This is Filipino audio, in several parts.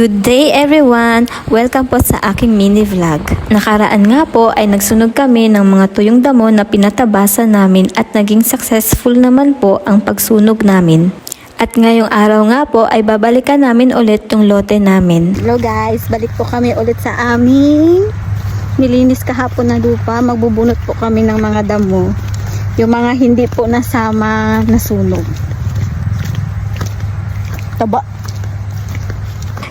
Good day everyone! Welcome po sa aking mini vlog. Nakaraan nga po ay nagsunog kami ng mga tuyong damo na pinatabasa namin at naging successful naman po ang pagsunog namin. At ngayong araw nga po ay babalikan namin ulit yung lote namin. Hello guys, balik po kami ulit sa aming nilinis kahapon na lupa. Magbubunot po kami ng mga damo. Yung mga hindi po nasama na sunog. Taba.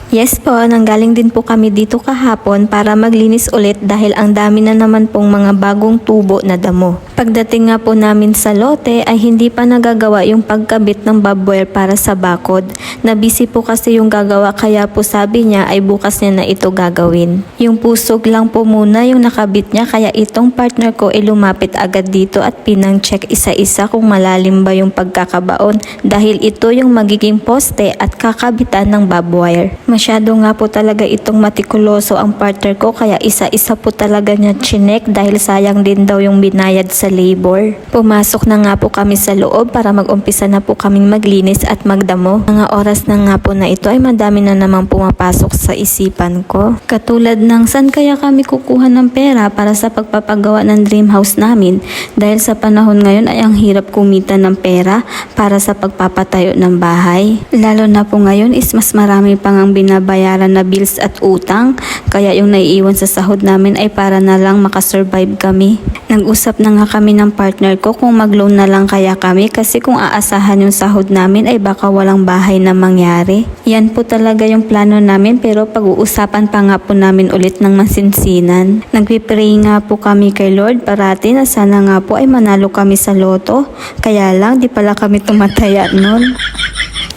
Yes po, nanggaling din po kami dito kahapon para maglinis ulit dahil ang dami na naman pong mga bagong tubo na damo. Pagdating nga po namin sa lote ay hindi pa nagagawa yung pagkabit ng barbwire para sa bakod. Nabisi po kasi yung gagawa kaya po sabi niya ay bukas niya na ito gagawin. Yung pusog lang po muna yung nakabit niya kaya itong partner ko ay lumapit agad dito at pinang-check isa-isa kung malalim ba yung pagkakabaon dahil ito yung magiging poste at kakabitan ng barbwire. Masyado nga po talaga itong matikuloso ang partner ko kaya isa-isa po talaga niya chinek dahil sayang din daw yung binayad sa labor. Pumasok na nga po kami sa loob para mag-umpisa na po kaming maglinis at magdamo. Mga oras na nga po na ito ay madami na namang pumapasok sa isipan ko. Katulad ng saan kaya kami kukuha ng pera para sa pagpapagawa ng dream house namin dahil sa panahon ngayon ay ang hirap kumita ng pera para sa pagpapatayo ng bahay. Lalo na po ngayon is mas marami pang ang binabayaran na bills at utang, kaya yung naiiwan sa sahod namin ay para na lang makasurvive kami. Nag-usap na nga kami ng partner ko kung mag-loan na lang kaya kami kasi kung aasahan yung sahod namin ay baka walang bahay na mangyari. Yan po talaga yung plano namin pero pag-uusapan pa nga po namin ulit ng masinsinan. Nagpipray nga po kami kay Lord parati na sana nga po ay manalo kami sa loto, kaya lang di pala kami tumataya nun.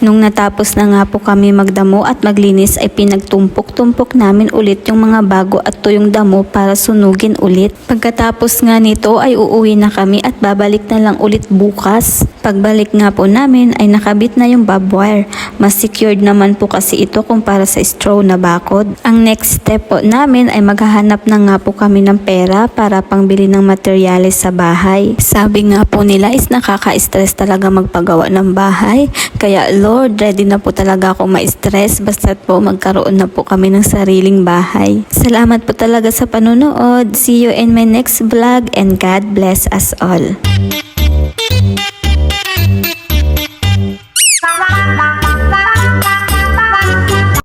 Nung natapos na nga po kami magdamo at maglinis ay pinagtumpok-tumpok namin ulit yung mga bago at tuyong damo para sunugin ulit. Pagkatapos nga nito ay uuwi na kami at babalik na lang ulit bukas. Pagbalik nga po namin ay nakabit na yung barbwire. Mas secured naman po kasi ito kumpara sa straw na bakod. Ang next step po namin ay maghahanap na nga po kami ng pera para pangbili ng materyales sa bahay. Sabi nga po nila is nakaka-stress talaga magpagawa ng bahay. Kaya Lord, ready na po talaga ako ma-stress basta't po magkaroon na po kami ng sariling bahay. Salamat po talaga sa panonood. See you in my next vlog and God bless us all.